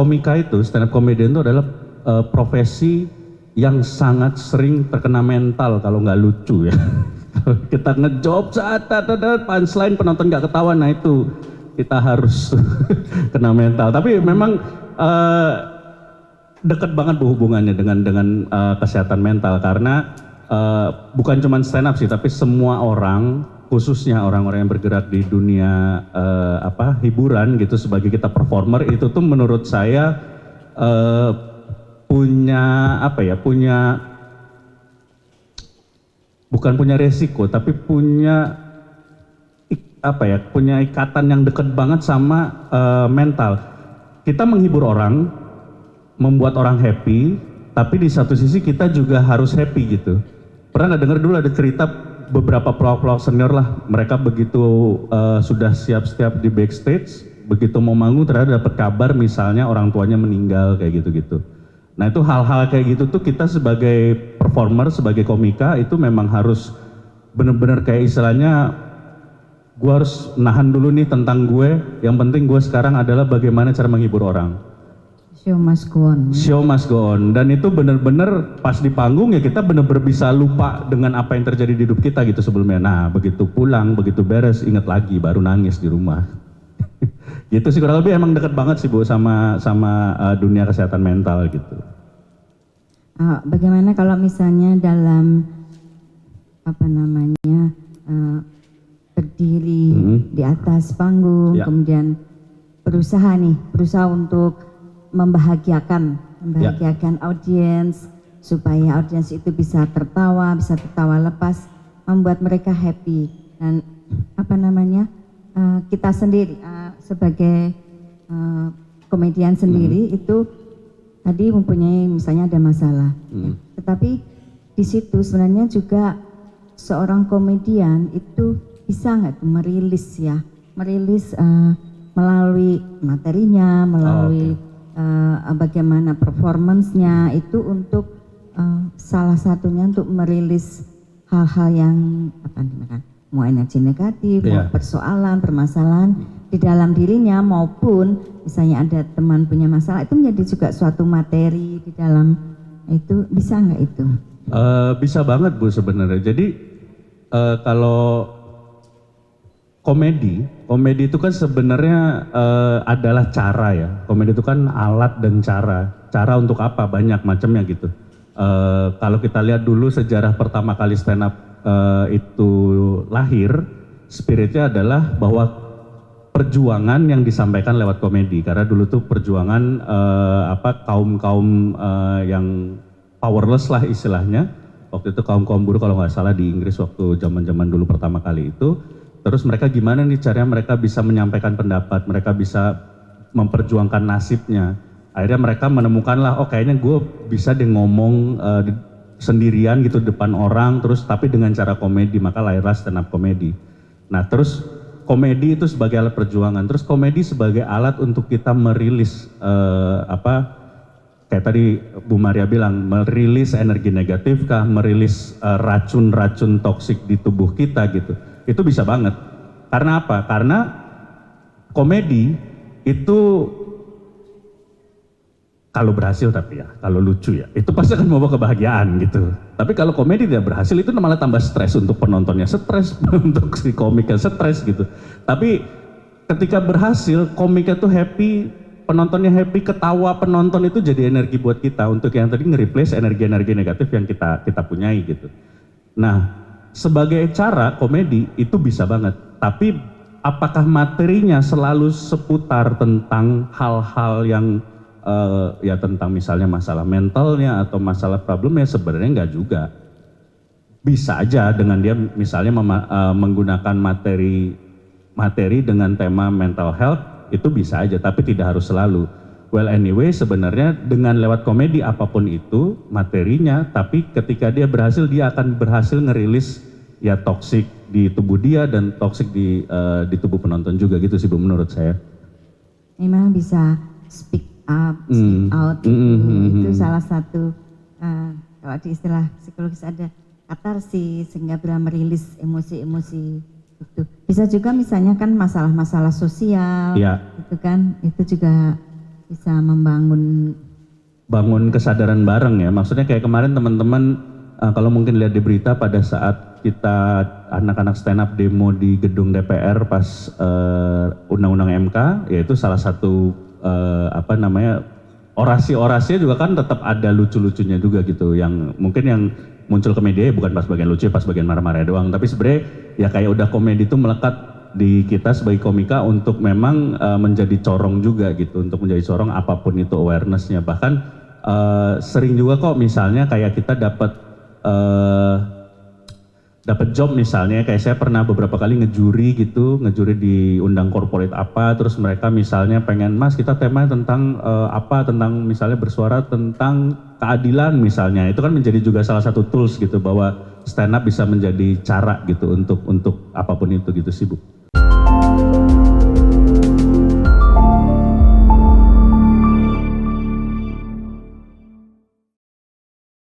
komika itu, stand up comedian itu adalah profesi yang sangat sering terkena mental kalau nggak lucu ya. Kita ngejob saat ada punchline penonton nggak ketawa, nah itu kita harus kena mental. Tapi memang dekat banget hubungannya dengan kesehatan mental, karena bukan cuma stand up sih, tapi semua orang, khususnya orang-orang yang bergerak di dunia hiburan gitu, sebagai kita performer itu tuh menurut saya bukan punya resiko, tapi punya ikatan yang dekat banget sama mental. Kita menghibur orang, membuat orang happy, tapi di satu sisi kita juga harus happy gitu. Pernah nggak dengar dulu ada cerita beberapa pelawak-pelawak senior lah, mereka begitu sudah siap-siap di backstage, begitu mau manggung ternyata dapat kabar misalnya orang tuanya meninggal kayak gitu-gitu. Nah itu hal-hal kayak gitu tuh kita sebagai performer, sebagai komika itu memang harus bener-bener kayak istilahnya gue harus nahan dulu nih tentang gue, yang penting gue sekarang adalah bagaimana cara menghibur orang. Show must go on. Show must go on, dan itu bener-bener pas di panggung ya kita bener-bener bisa lupa dengan apa yang terjadi di hidup kita gitu sebelumnya. Nah begitu pulang, begitu beres, inget lagi, baru nangis di rumah. Gitu sih, kurang lebih emang deket banget sih Bu sama dunia kesehatan mental gitu. Bagaimana kalau misalnya dalam berdiri di atas panggung, kemudian berusaha untuk membahagiakan audiens, supaya audiens itu bisa tertawa lepas, membuat mereka happy. Dan kita sendiri sebagai komedian sendiri itu tadi mempunyai misalnya ada masalah, tetapi di situ sebenarnya juga seorang komedian itu bisa nggak tuh merilis melalui materinya, melalui bagaimana performance-nya itu untuk salah satunya untuk merilis hal-hal yang mau energi negatif, mau persoalan, permasalahan di dalam dirinya, maupun misalnya ada teman punya masalah, itu menjadi juga suatu materi di dalam itu, bisa nggak itu? Bisa banget Bu sebenarnya. Jadi kalau komedi itu kan sebenarnya adalah cara ya. Komedi itu kan alat dan cara untuk apa, banyak macamnya gitu. Kalau kita lihat dulu sejarah pertama kali stand up itu lahir, spiritnya adalah bahwa perjuangan yang disampaikan lewat komedi, karena dulu tuh perjuangan kaum yang powerless lah istilahnya. Waktu itu kaum buruh kalau nggak salah di Inggris waktu zaman dulu pertama kali itu. Terus mereka gimana nih caranya mereka bisa menyampaikan pendapat, mereka bisa memperjuangkan nasibnya. Akhirnya mereka menemukanlah, oh kayaknya gue bisa deh ngomong sendirian gitu depan orang, terus tapi dengan cara komedi, maka lahirlah stand up komedi. Nah terus komedi itu sebagai alat perjuangan, terus komedi sebagai alat untuk kita merilis kayak tadi Bu Maria bilang, merilis energi negatif kah, merilis racun-racun toksik di tubuh kita gitu. Itu bisa banget. Karena apa? Karena komedi itu kalau berhasil, tapi ya kalau lucu ya itu pasti akan membawa kebahagiaan gitu. Tapi kalau komedi tidak berhasil itu malah tambah stres, untuk penontonnya stres, untuk si komiknya stres gitu. Tapi ketika berhasil, komiknya tuh happy, penontonnya happy, ketawa penonton, itu jadi energi buat kita untuk yang tadi nge-replace energi-energi negatif yang kita punyai gitu. Nah, sebagai cara komedi itu bisa banget. Tapi apakah materinya selalu seputar tentang hal-hal yang tentang misalnya masalah mentalnya atau masalah problemnya? Sebenarnya enggak juga. Bisa aja dengan dia misalnya menggunakan materi dengan tema mental health, itu bisa aja, tapi tidak harus selalu. Well anyway, sebenarnya dengan lewat komedi apapun itu materinya, tapi ketika dia berhasil, dia akan berhasil ngerilis ya toksik di tubuh dia dan toksik di tubuh penonton juga gitu sih Bu menurut saya. Memang bisa speak up, speak out, itu salah satu kalau di istilah psikologis ada katarsis, sehingga bisa merilis emosi-emosi itu. Bisa juga misalnya kan masalah-masalah sosial, itu kan, itu juga bisa membangun kesadaran bareng ya. Maksudnya kayak kemarin teman-teman kalau mungkin lihat di berita pada saat kita anak-anak stand up demo di gedung DPR pas undang-undang MK, yaitu salah satu orasi-orasinya juga kan tetap ada lucu-lucunya juga gitu, yang mungkin yang muncul ke media bukan pas bagian lucu, pas bagian marah-marah doang, tapi sebenarnya ya kayak udah komedi itu melekat di kita sebagai komika untuk memang menjadi corong juga gitu, untuk menjadi corong apapun itu awareness-nya. Bahkan sering juga kok misalnya kayak kita dapat job misalnya, kayak saya pernah beberapa kali ngejuri di undang corporate apa, terus mereka misalnya pengen, Mas kita temanya tentang tentang misalnya bersuara tentang keadilan misalnya, itu kan menjadi juga salah satu tools gitu, bahwa stand up bisa menjadi cara gitu untuk apapun itu gitu sih Bu.